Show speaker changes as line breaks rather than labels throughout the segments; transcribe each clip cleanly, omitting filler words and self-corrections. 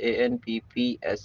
ANPPS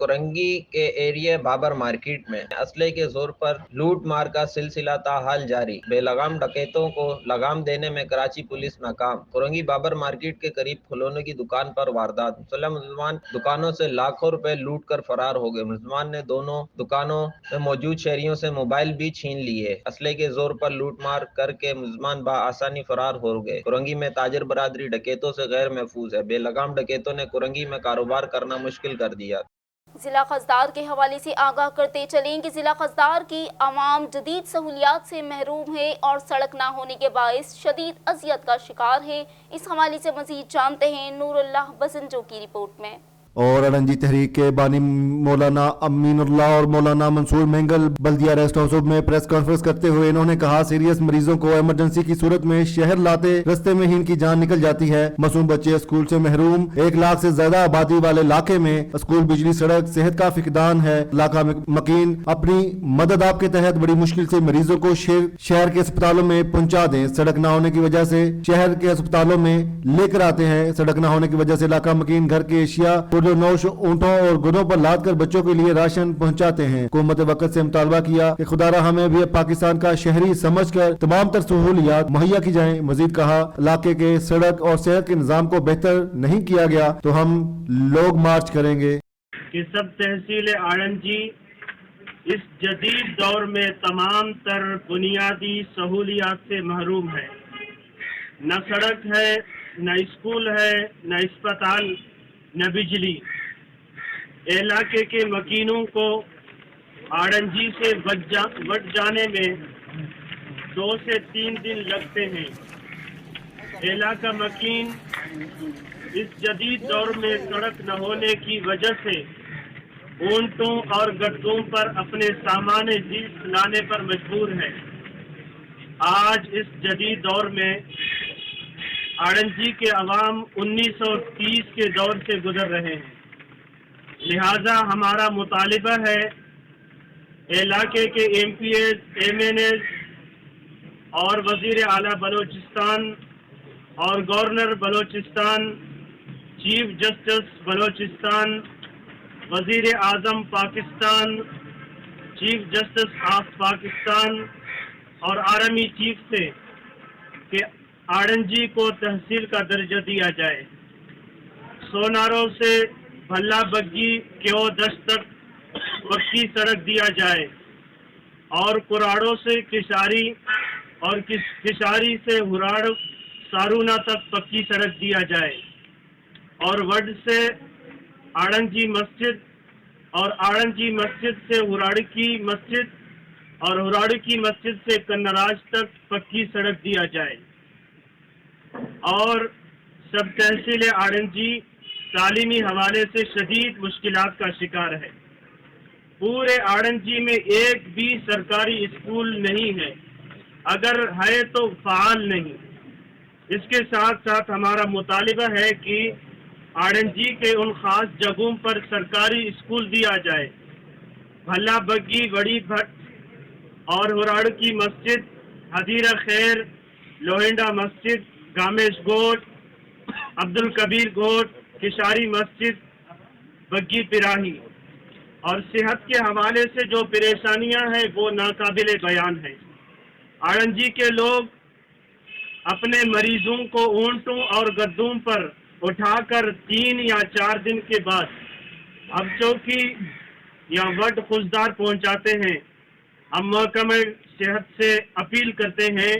Korangi کے area Babar market میں اسلحے کے زور پر لوٹ مار کا سلسلہ تاحال جاری، بے لگام ڈکیتوں کو لگام دینے میں کراچی پولیس ناکام۔ کرنگی بابر مارکیٹ کے قریب کھلونے کی دکان پر واردات، مسلح ملزمان دکانوں سے لاکھوں روپے لوٹ کر فرار ہو گئے۔ ملزمان نے دونوں دکانوں میں موجود شہریوں سے موبائل بھی چھین لیے۔ اسلحے کے زور پر لوٹ مار کر کے ملزمان بآسانی فرار ہو گئے۔ کرنگی میں تاجر برادری ڈکیتوں سے غیر محفوظ ہے، بے لگام ڈکیتوں نے کرنگی میں کاروبار کرنا مشکل کر دیا۔
ضلع خضدار کے حوالے سے آگاہ کرتے چلیں کہ ضلع خضدار کی عوام جدید سہولیات سے محروم ہے اور سڑک نہ ہونے کے باعث شدید اذیت کا شکار ہے۔ اس حوالے سے مزید جانتے ہیں نور اللہ بزنجو کی رپورٹ میں۔
اور اڑنجی تحریک کے بانی مولانا امین اللہ اور مولانا منصور مینگل بلدیہ ریسٹ ہاؤس میں پریس کانفرنس کرتے ہوئے انہوں نے کہا سیریس مریضوں کو ایمرجنسی کی صورت میں شہر لاتے رستے میں ہی ان کی جان نکل جاتی ہے۔ معصوم بچے اسکول سے محروم، 1 لاکھ سے زیادہ آبادی والے علاقے میں اسکول، بجلی، سڑک، صحت کا فقدان ہے۔ علاقہ مکین اپنی مدد آپ کے تحت بڑی مشکل سے مریضوں کو شہر کے اسپتالوں میں پہنچا دیں۔ سڑک نہ ہونے کی وجہ سے شہر کے اسپتالوں میں لے کر آتے ہیں۔ سڑک نہ ہونے کی وجہ سے علاقہ مکین گھر کے اشیاء نوش اونٹوں اور گدوں پر لاد کر بچوں کے لیے راشن پہنچاتے ہیں۔ حکومت وقت سے مطالبہ کیا کہ خدارا ہمیں بھی پاکستان کا شہری سمجھ کر تمام تر سہولیات مہیا کی جائیں۔ مزید کہا علاقے کے سڑک اور صحت کے نظام کو بہتر نہیں کیا گیا تو ہم لوگ مارچ کریں گے۔
کہ سب تحصیل آڑنجی اس جدید دور میں تمام تر بنیادی سہولیات سے محروم ہے۔ نہ سڑک ہے، نہ اسکول ہے، نہ اسپتال، نہ بجلی۔ علاقے کے مکینوں کو آڑنجی سے وٹ جانے میں 2 سے 3 دن لگتے ہیں۔ علاقہ مکین اس جدید دور میں سڑک نہ ہونے کی وجہ سے اونٹوں اور گدوں پر اپنے سامان زیست لانے پر مجبور ہے۔ آج اس جدید دور میں آڑنجی کے عوام 1930 کے دور سے گزر رہے ہیں، لہذا ہمارا مطالبہ ہے علاقے کے M P As, M N As اور وزیر اعلیٰ بلوچستان اور governor Balochistan, chief justice Balochistan, وزیر اعظم Pakistan, chief justice of Pakistan اور آرمی چیف سے کہ آڑنجی کو تحصیل کا درجہ دیا جائے۔ سونارو سے بھلا بگی کیو دشت تک پکی سڑک دیا جائے اور کراڑوں سے کشاری اور کشاری سے ہراڑ سارونا تک پکی سڑک دیا جائے اور وڈ سے آڑنجی مسجد اور آڑنجی مسجد سے ہراڑ کی مسجد اور ہراڑ کی مسجد سے کنراج تک پکی سڑک دیا جائے۔ اور سب تحصیل آڑنجی تعلیمی حوالے سے شدید مشکلات کا شکار ہے۔ پورے آڑنجی میں ایک بھی سرکاری اسکول نہیں ہے، اگر ہے تو فعال نہیں۔ اس کے ساتھ ساتھ ہمارا مطالبہ ہے کہ آڑنجی کے ان خاص جگہوں پر سرکاری اسکول دیا جائے۔ بھلا بگی، وڑی بھٹ اور ہراڑ کی مسجد، حدیرہ خیر، لوہنڈا مسجد، گامیش گوٹ، عبد الکبیر گوٹ، کشاری مسجد، بگی پراہی اور صحت کے حوالے سے جو پریشانیاں ہیں وہ ناقابل بیان ہیں۔ آڑنجی کے لوگ اپنے مریضوں کو اونٹوں اور گدوں پر اٹھا کر 3 یا 4 دن کے بعد اب چوکی یا وڈ خضدار پہنچاتے ہیں۔ ہم محکمہ صحت سے اپیل کرتے ہیں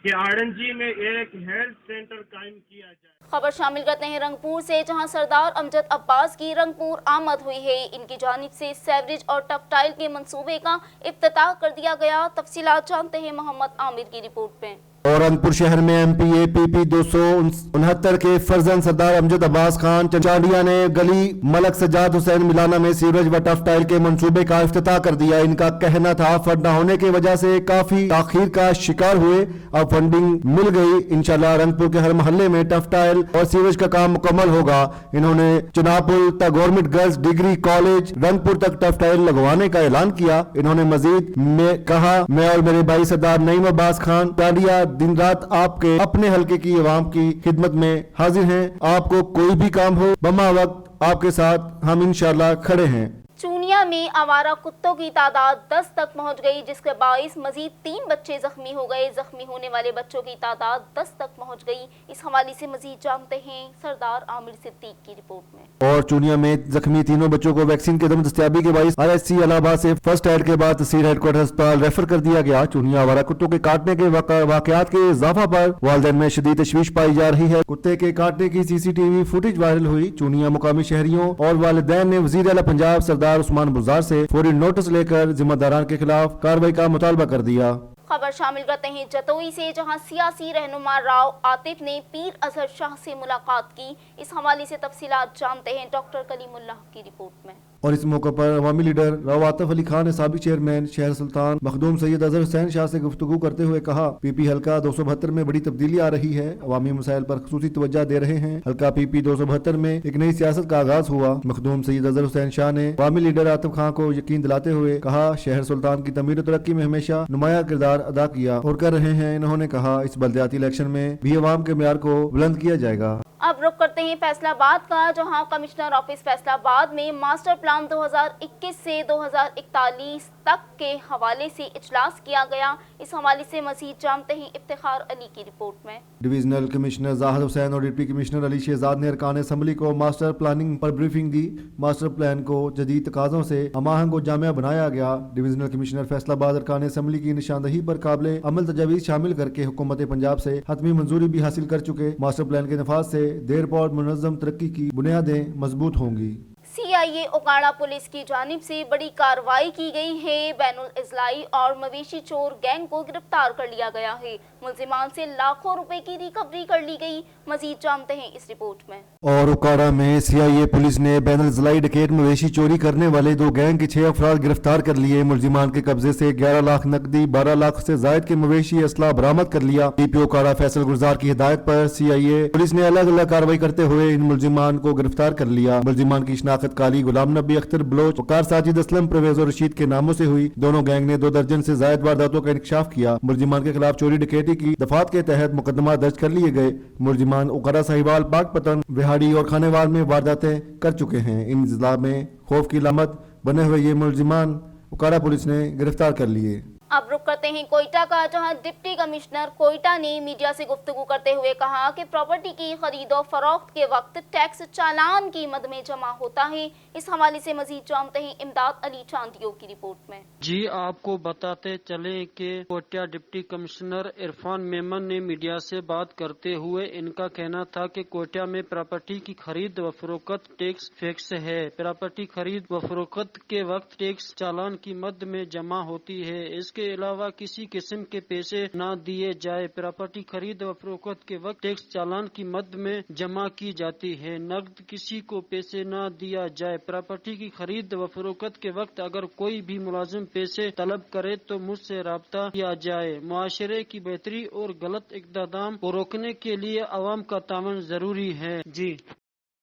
کہ آڑنجی میں ایک ہیلتھ سینٹر قائم کیا جائے۔
خبر شامل کرتے ہیں رنگپور سے، جہاں سردار امجد عباس کی رنگپور آمد ہوئی ہے۔ ان کی جانب سے سیوریج اور ٹیکسٹائل کے منصوبے کا افتتاح کر دیا گیا۔ تفصیلات جانتے ہیں محمد عامر کی رپورٹ میں۔
اور رنگپور شہر میں ایم پی اے پی پی 269 کے فرزند سردار امجد عباس خان چنچاڈیا نے گلی ملک سجاد حسین ملانا میں سیوریج و ٹیکسٹائل کے منصوبے کا افتتاح کر دیا۔ ان کا کہنا تھا فنڈ نہ ہونے کی وجہ سے کافی تاخیر کا شکار ہوئے، اب فنڈنگ مل گئی۔ انشاءاللہ رنگپور کے ہر محلے میں ٹیکسٹائل اور سیوریج کا کام مکمل ہوگا۔ انہوں نے چناپل تا government girls degree college Rangpur تک ٹیکسٹائل لگوانے کا اعلان کیا۔ انہوں نے مزید میں کہا میں اور میرے بھائی سردار نعیم عباس خان چنچاڈیا دن رات آپ کے اپنے حلقے کی عوام کی خدمت میں حاضر ہیں۔ آپ کو کوئی بھی کام ہو بما وقت آپ کے ساتھ ہم انشاءاللہ کھڑے ہیں۔
چونیا میں آوارہ کتوں کی تعداد 10 تک پہنچ گئی، جس کے باعث مزید 3 بچے زخمی ہو گئے۔ زخمی ہونے والے بچوں کی تعداد 10 تک پہنچ گئی۔ اس حوالے سے مزید جانتے ہیں سردار عامر صدیق کی رپورٹ میں۔
اور چونیا میں زخمی تینوں بچوں کو ویکسین کے عدم دستیابی کے باعث RHC الہ آباد سے فرسٹ ایڈ کے بعد تحصیل ہیڈ کوارٹر ہسپتال ریفر کر دیا گیا۔ چونیا آوارہ کتوں کے کاٹنے کے واقعات کے اضافہ پر والدین میں شدید تشویش پائی جا رہی ہے۔ کتے کے کاٹنے کی CCTV فوٹیج وائرل ہوئی۔ چونیا مقامی شہریوں اور والدین نے وزیر اعلیٰ پنجاب سردار عثمان بزدار سے فوری نوٹس لے کر ذمہ داران کے خلاف کارروائی کا مطالبہ کر دیا۔
خبر شامل کرتے ہیں جتوئی سے، جہاں سیاسی رہنما راؤ عاطف نے پیر اظہر شاہ سے ملاقات کی۔ اس حوالے سے تفصیلات جانتے ہیں ڈاکٹر کلیم اللہ کی رپورٹ میں۔
اور اس موقع پر عوامی لیڈر راؤ عاطف علی خان نے سابق چیئرمین شہر سلطان مخدوم سید اظہر حسین شاہ سے گفتگو کرتے ہوئے کہا، PP حلقہ 272 میں بڑی تبدیلی آ رہی ہے، عوامی مسائل پر خصوصی توجہ دے رہے ہیں۔ حلقہ PP 272 میں ایک نئی سیاست کا آغاز ہوا۔ مخدوم سید اظہر حسین شاہ نے عوامی لیڈر عاطف خان کو یقین دلاتے ہوئے کہا، شہر سلطان کی تعمیر و ترقی میں ہمیشہ نمایاں کردار ادا کیا اور کر رہے ہیں۔ انہوں نے کہا، اس بلدیاتی الیکشن میں بھی عوام کے معیار کو بلند کیا جائے گا۔
اب رخ کرتے ہیں فیصل آباد کا، جہاں کمشنر آفس فیصل آباد میں ماسٹر پلان 2021 سے 2041 تک کے حوالے سے اجلاس کیا گیا۔ اس حوالے سے مزید جانتے ہیں افتخار علی کی رپورٹ میں۔
ڈویژنل کمشنر زاہد حسین اور ڈپٹی کمشنر علی شہزاد نے ارکان اسمبلی کو ماسٹر پلاننگ پر بریفنگ دی۔ ماسٹر پلان کو جدید تقاضوں سے ہم آہنگ و جامع بنایا گیا۔ ڈویژنل کمشنر فیصل آباد ارکان اسمبلی کی نشاندہی پر قابل عمل تجاویز شامل کر کے حکومت پنجاب سے حتمی منظوری بھی حاصل کر چکے۔ ماسٹر پلان کے نفاذ سے دیر پور منظم ترقی کی بنیادیں مضبوط ہوں گی۔
CIA اوکاڑا پولیس کی جانب سے بڑی کارروائی کی گئی ہے۔ بین الاضلاعی اور مویشی چور گینگ کو گرفتار کر لیا گیا ہے۔ ملزمان سے لاکھوں روپے کی ریکوری کر لی گئی۔ مزید جانتے ہیں اس رپورٹ میں۔
اور اوکاڑا میں CIA پولیس نے بین الاضلاعی ڈکیت مویشی چوری کرنے والے 2 گینگ کے 6 افراد گرفتار کر لیے۔ ملزمان کے قبضے سے 11 لاکھ نقدی، 12 لاکھ سے زائد کے مویشی اسلحہ برآمد کر لیا۔ DPO اوکاڑا فیصل گلزار کی ہدایت پر CIA پولیس نے الگ الگ کارروائی کرتے ہوئے ان ملزمان کو گرفتار کر لیا۔ ملزمان کی شناخت کالی غلام نبی اختر بلوچ، وقار ساجد اسلم، پرویز اور رشید کے ناموں سے ہوئی۔ دونوں گینگ نے 2 درجن سے زائد وارداتوں کا انکشاف کیا۔ ملزمان کے خلاف چوری ڈکیتی کی دفعات کے تحت مقدمات درج کر لیے گئے۔ ملزمان اوکاڑا ساہیوال، پاک پتن، وہاڑی اور کھانے وال میں وارداتیں کر چکے ہیں۔ ان اضلاع میں خوف کی علامت بنے ہوئے یہ ملزمان اوکاڑا پولیس نے گرفتار کر لیے۔
اب رخ کرتے ہیں کوئٹہ کا، جہاں ڈپٹی کمشنر کوئٹہ نے میڈیا سے گفتگو کرتے ہوئے کہا کہ پراپرٹی کی خرید و فروخت کے وقت ٹیکس چالان کی مد میں جمع ہوتا ہے۔ اس حوالے سے مزید جانتے ہیں امداد علی چاندیو کی رپورٹ میں۔
جی آپ کو بتاتے چلیں کہ کوئٹہ ڈپٹی کمشنر عرفان میمن نے میڈیا سے بات کرتے ہوئے ان کا کہنا تھا کہ کوئٹہ میں پراپرٹی کی خرید و فروخت ٹیکس فکس ہے۔ پراپرٹی خرید و فروخت کے وقت ٹیکس چالان کی مد میں جمع ہوتی ہے۔ اس کے علاوہ کسی قسم کے پیسے نہ دیے جائے۔ پراپرٹی خرید و فروخت کے وقت ٹیکس چالان کی مد میں جمع کی جاتی ہے۔ نقد کسی کو پیسے نہ دیا جائے۔ پراپرٹی کی خرید و فروخت کے وقت اگر کوئی بھی ملازم پیسے طلب کرے تو مجھ سے رابطہ کیا جائے۔ معاشرے کی بہتری اور غلط اقدام کو روکنے کے لیے عوام کا تعاون ضروری ہے۔ جی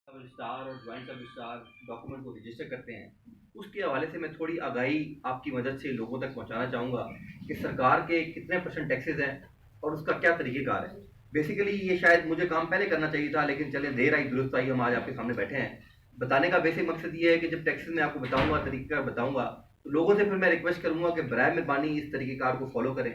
سب رجسٹرار اور جوائنٹ سب رجسٹرار ڈاکومنٹ کو رجسٹر کرتے ہیں، اس کے حوالے سے میں تھوڑی آگاہی آپ کی مدد سے لوگوں تک پہنچانا چاہوں گا کہ سرکار کے کتنے % ٹیکسز ہیں اور اس کا کیا طریقہ کار ہے۔ بیسیکلی یہ شاید مجھے کام پہلے کرنا چاہیے تھا، لیکن چلے دیر آئی درست آئی، ہم آج آپ کے سامنے بیٹھے ہیں۔ بتانے کا بیسک مقصد یہ ہے کہ جب ٹیکسز میں آپ کو بتاؤں گا، طریقہ بتاؤں گا، تو لوگوں سے پھر میں ریکویسٹ کروں گا کہ برائے مہربانی اس طریقہ کار کو فالو کریں۔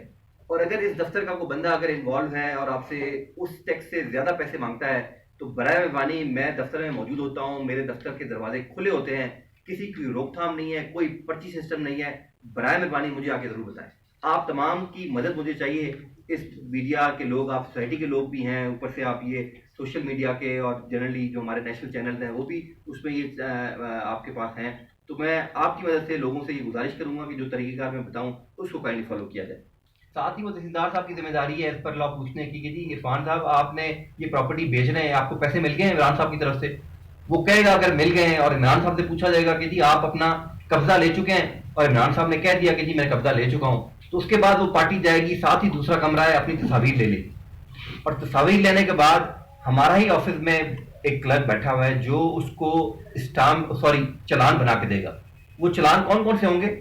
اور اگر اس دفتر کا کوئی بندہ اگر انوالو ہے اور آپ سے اس ٹیکس سے زیادہ پیسے مانگتا ہے تو برائے مہربانی میں دفتر میں موجود ہوتا ہوں، میرے دفتر کے دروازے کھلے ہوتے ہیں، کسی کی روک تھام نہیں ہے، کوئی پرچی سسٹم نہیں ہے۔ برائے مہربانی مجھے آ کے ضرور بتائیں۔ آپ تمام کی مدد مجھے چاہیے، اس میڈیا کے لوگ، آپ سوسائٹی کے لوگ بھی ہیں، اوپر سے آپ یہ سوشل میڈیا کے اور جنرلی جو ہمارے نیشنل چینلز ہیں وہ بھی اس میں یہ آپ کے پاس ہیں۔ تو میں آپ کی مدد سے لوگوں سے یہ گزارش کروں گا کہ جو طریقہ کار میں بتاؤں اس کو کائنڈلی فالو کیا جائے۔ ساتھ ہی وہ تحصیلدار صاحب کی ذمہ داری ہے اس پر لا پوچھنے کی کہ جی عرفان صاحب آپ نے یہ پراپرٹی بیچ رہے ہیں، آپ کو پیسے مل گئے ہیں عمران صاحب کی طرف سے؟ وہ کہے گا اگر مل گئے ہیں اور عمران صاحب سے پوچھا جائے گا کہ جی آپ اپنا قبضہ لے چکے ہیں اور عمران صاحب نے کہہ دیا کہ جی میں قبضہ لے چکا ہوں، تو اس کے بعد وہ پارٹی جائے گی، ساتھ ہی دوسرا کمرہ ہے، اپنی تصاویر لے لے، اور تصاویر لینے کے بعد ہمارا ہی آفس میں ایک کلرک بیٹھا ہوا ہے جو اس کو چلان بنا کے دے گا۔ وہ چلان کون کون سے ہوں گے؟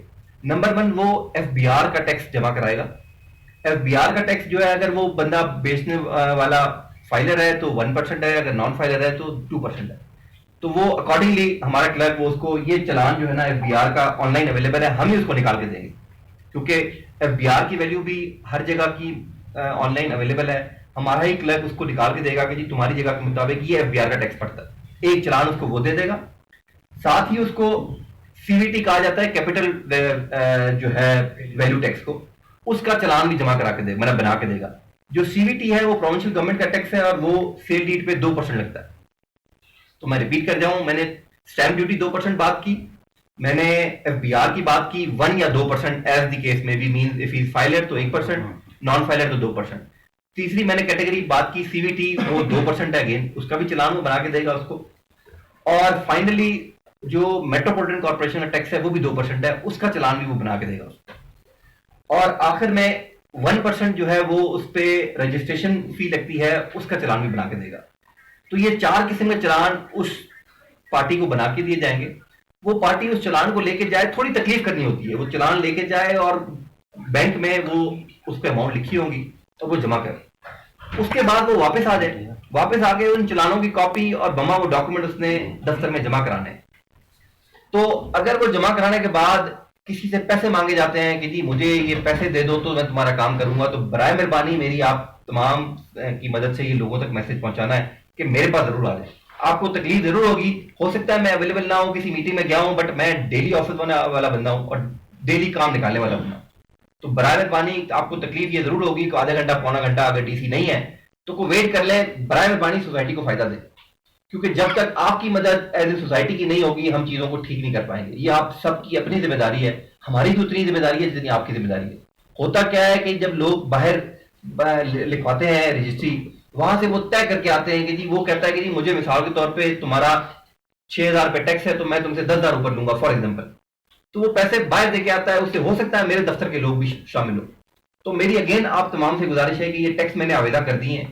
نمبر 1 وہ FBR کا ٹیکس جمع کرائے گا۔ FBR کا ٹیکس جو ہے اگر وہ بندہ بیچنے والا فائلر ہے تو 1% ہے، اگر نان فائلر ہے تو 2% ہے۔ تو وہ اکارڈنگلی ہمارا کلرک وہ اس کو یہ چلان جو ہے نا FBR کا آن لائن اویلیبل ہے, ہم ہی اس کو نکال کے دیں گے, کیونکہ FBR کی ویلیو بھی ہر جگہ کی آن لائن اویلیبل ہے. ہمارا ہی کلرک اس کو نکال کے دے گا کہ جی تمہاری جگہ کے مطابق یہ FBR کا ٹیکس پڑتا ہے. ایک چلان اس کو وہ دے دے گا, ساتھ ہی اس کو CVT کہا جاتا ہے, کیپٹل جو ہے ویلیو ٹیکس کو, اس کا چلان بھی جمع کرا کے دے گا, بنا کے دے گا. جو CVT ہے وہ پروونشل گورنمنٹ کا ٹیکس ہے اور وہ سیل ڈیٹ پہ 2% لگتا ہے. تو میں ریپیٹ کر جاؤں, میں نے اسٹیمپ ڈیوٹی 2% بات کی, میں نے FBR کی بات کی 1 یا 2% ایز دی کیس میں بھی, مینز اف از فائلر تو 1%, نان فائلر تو 2%. تیسری میں نے کیٹیگری بات کی CVT, وہ 2% ہے, اگین اس کا بھی چلان وہ بنا کے دے گا اس کو. اور فائنلی جو میٹروپولیٹن کارپوریشن کا ٹیکس ہے وہ بھی 2% ہے, اس کا چلان بھی وہ بنا کے دے گا اس کو. اور آخر میں 1% جو ہے وہ اس پہ رجسٹریشن فی لگتی ہے, اس کا چلان بھی بنا کے دے گا. تو یہ 4 قسم کے چلان اس پارٹی کو بنا کے دیے جائیں گے. وہ پارٹی اس چلان کو لے کے جائے, تھوڑی تکلیف کرنی ہوتی ہے, وہ چلان لے کے جائے اور بینک میں وہ اس پہ اماؤنٹ لکھی ہوگی تو وہ جمع کرے. اس کے بعد وہ واپس آ جائے, واپس آ کے ان چلانوں کی کاپی اور بما وہ ڈاکومنٹ اس نے دفتر میں جمع کرانے ہیں. تو اگر وہ جمع کرانے کے بعد کسی سے پیسے مانگے جاتے ہیں کہ جی مجھے یہ پیسے دے دو تو میں تمہارا کام کروں گا, تو برائے مہربانی میری آپ تمام کی مدد سے یہ لوگوں تک میسج پہنچانا ہے کہ میرے پاس ضرور آ جائے. آپ کو تکلیف ضرور ہوگی, ہو سکتا ہے میں اویلیبل نہ ہوں, کسی میٹنگ میں گیا ہوں, بٹ میں ڈیلی آفس والا بندہ ہوں اور ڈیلی کام نکالنے والا بندہ ہوں. تو برائے مہربانی آپ کو تکلیف یہ ضرور ہوگی کہ آدھا گھنٹہ پونا گھنٹہ اگر DC نہیں ہے تو کوئی ویٹ کر لیں. برائے مہربانی سوسائٹی کو فائدہ دیں, کیونکہ جب تک آپ کی مدد ایز اے سوسائٹی کی نہیں ہوگی ہم چیزوں کو ٹھیک نہیں کر پائیں گے. یہ آپ سب کی اپنی ذمہ داری ہے, ہماری بھی اتنی ذمہ داری ہے جتنی آپ کی ذمہ داری ہے. ہوتا کیا ہے کہ جب لوگ باہر لکھواتے ہیں رجسٹری, وہاں سے وہ طے کر کے آتے ہیں کہ جی وہ کہتا ہے کہ جی مجھے مثال کے طور پہ تمہارا 6,000 روپے ٹیکس ہے تو میں تم سے 10,000 روپے لوں گا فار ایگزامپل. تو وہ پیسے باہر دے کے آتا ہے, اس سے ہو سکتا ہے میرے دفتر کے لوگ بھی شامل ہو. تو میری اگین آپ تمام سے گزارش ہے کہ یہ ٹیکس میں نے عویدہ کر دی ہیں.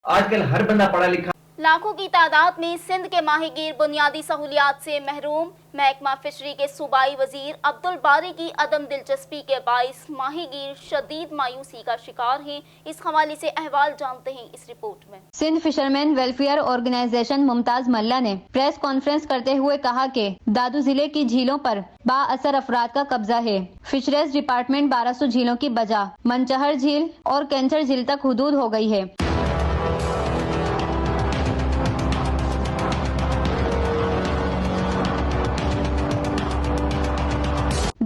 آج کل ہر بندہ پڑھا لکھا.
لاکھوں کی تعداد میں سندھ کے ماہی گیر بنیادی سہولیات سے محروم. محکمہ فشری کے صوبائی وزیر عبدالباری کی عدم دلچسپی کے باعث ماہی گیر شدید مایوسی کا شکار ہیں. اس حوالے سے احوال جانتے ہیں اس رپورٹ میں.
سندھ فشرمین ویلفیئر آرگنائزیشن ممتاز ملا نے پریس کانفرنس کرتے ہوئے کہا کہ دادو ضلع کی جھیلوں پر با اثر افراد کا قبضہ ہے. فشریز ڈپارٹمنٹ 1200 جھیلوں کی بجا منچہر جھیل اور کینچر جھیل تک حدود ہو گئی ہے.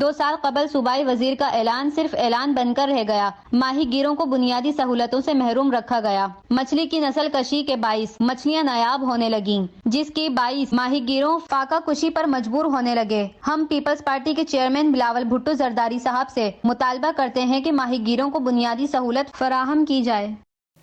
2 سال قبل صوبائی وزیر کا اعلان صرف اعلان بن کر رہ گیا. ماہی گیروں کو بنیادی سہولتوں سے محروم رکھا گیا. مچھلی کی نسل کشی کے باعث مچھلیاں نایاب ہونے لگیں, جس کی باعث ماہی گیروں فاقہ کشی پر مجبور ہونے لگے. ہم پیپلز پارٹی کے چیئرمین بلاول بھٹو زرداری صاحب سے مطالبہ کرتے ہیں کہ ماہی گیروں کو بنیادی سہولت فراہم کی جائے.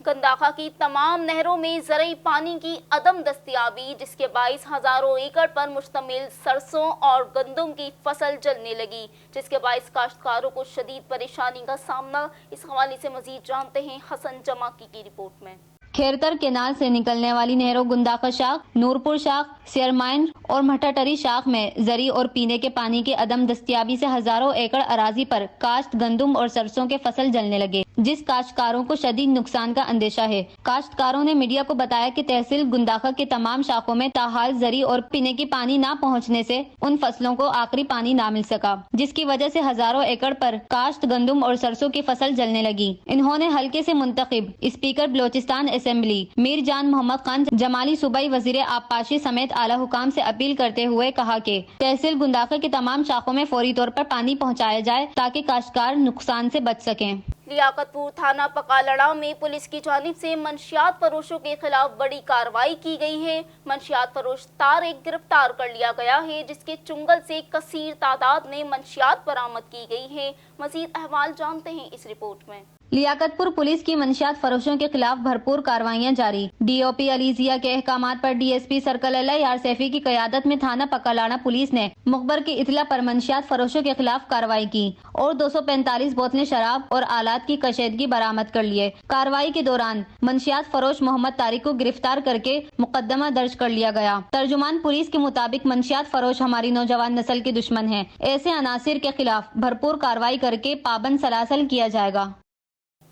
گنداخا کی تمام نہروں میں زرعی پانی کی عدم دستیابی, جس کے باعث ہزاروں ایکڑ پر مشتمل سرسوں اور گندم کی فصل جلنے لگی, جس کے باعث کاشتکاروں کو شدید پریشانی کا سامنا. اس حوالے سے مزید جانتے ہیں حسن جماکی کی رپورٹ میں.
کھیرتر کینال سے نکلنے والی نہروں گنداخا شاخ, نورپور شاخ, سیرمائن اور مٹاٹری شاخ میں زرعی اور پینے کے پانی کی عدم دستیابی سے ہزاروں ایکڑ اراضی پر کاشت گندم اور سرسوں کے فصل جلنے لگے, جس کاشتکاروں کو شدید نقصان کا اندیشہ ہے. کاشتکاروں نے میڈیا کو بتایا کہ تحصیل گنداخا کے تمام شاخوں میں تاحال زرعی اور پینے کی پانی نہ پہنچنے سے ان فصلوں کو آخری پانی نہ مل سکا, جس کی وجہ سے ہزاروں ایکڑ پر کاشت گندم اور سرسوں کی فصل جلنے لگی. انہوں نے حلقے سے منتخب اسپیکر بلوچستان اسمبلی میر جان محمد خان جمالی صوبائی وزیر آبپاشی سمیت اعلی حکام سے اپیل کرتے ہوئے کہا کہ تحصیل گنداخا کی تمام شاخوں میں فوری طور پر پانی پہنچایا جائے تاکہ کاشتکار نقصان سے بچ سکیں.
لیاقت پور تھانہ پکالڑا میں پولیس کی جانب سے منشیات فروشوں کے خلاف بڑی کارروائی کی گئی ہے. منشیات فروش طارق گرفتار کر لیا گیا ہے, جس کے چنگل سے کثیر تعداد میں منشیات برآمد کی گئی ہے. مزید احوال جانتے ہیں اس رپورٹ میں.
لیاقت پور پولیس کی منشیات فروشوں کے خلاف بھرپور کارروائیاں جاری. DOP علی ضیاء کے احکامات پر DSP سرکل اللہ یار سیفی کی قیادت میں تھانہ پکالاڑا پولیس نے مخبر کی اطلاع پر منشیات فروشوں کے خلاف کارروائی کی اور 245 بوتلیں شراب اور آلات کی کشیدگی برآمد کر لیے. کارروائی کے دوران منشیات فروش محمد طارق کو گرفتار کر کے مقدمہ درج کر لیا گیا. ترجمان پولیس کے مطابق منشیات فروش ہماری نوجوان نسل کے دشمن ہیں. ایسے عناصر کے خلاف بھرپور کارروائی کر کے پابند سلاسل کیا جائے گا.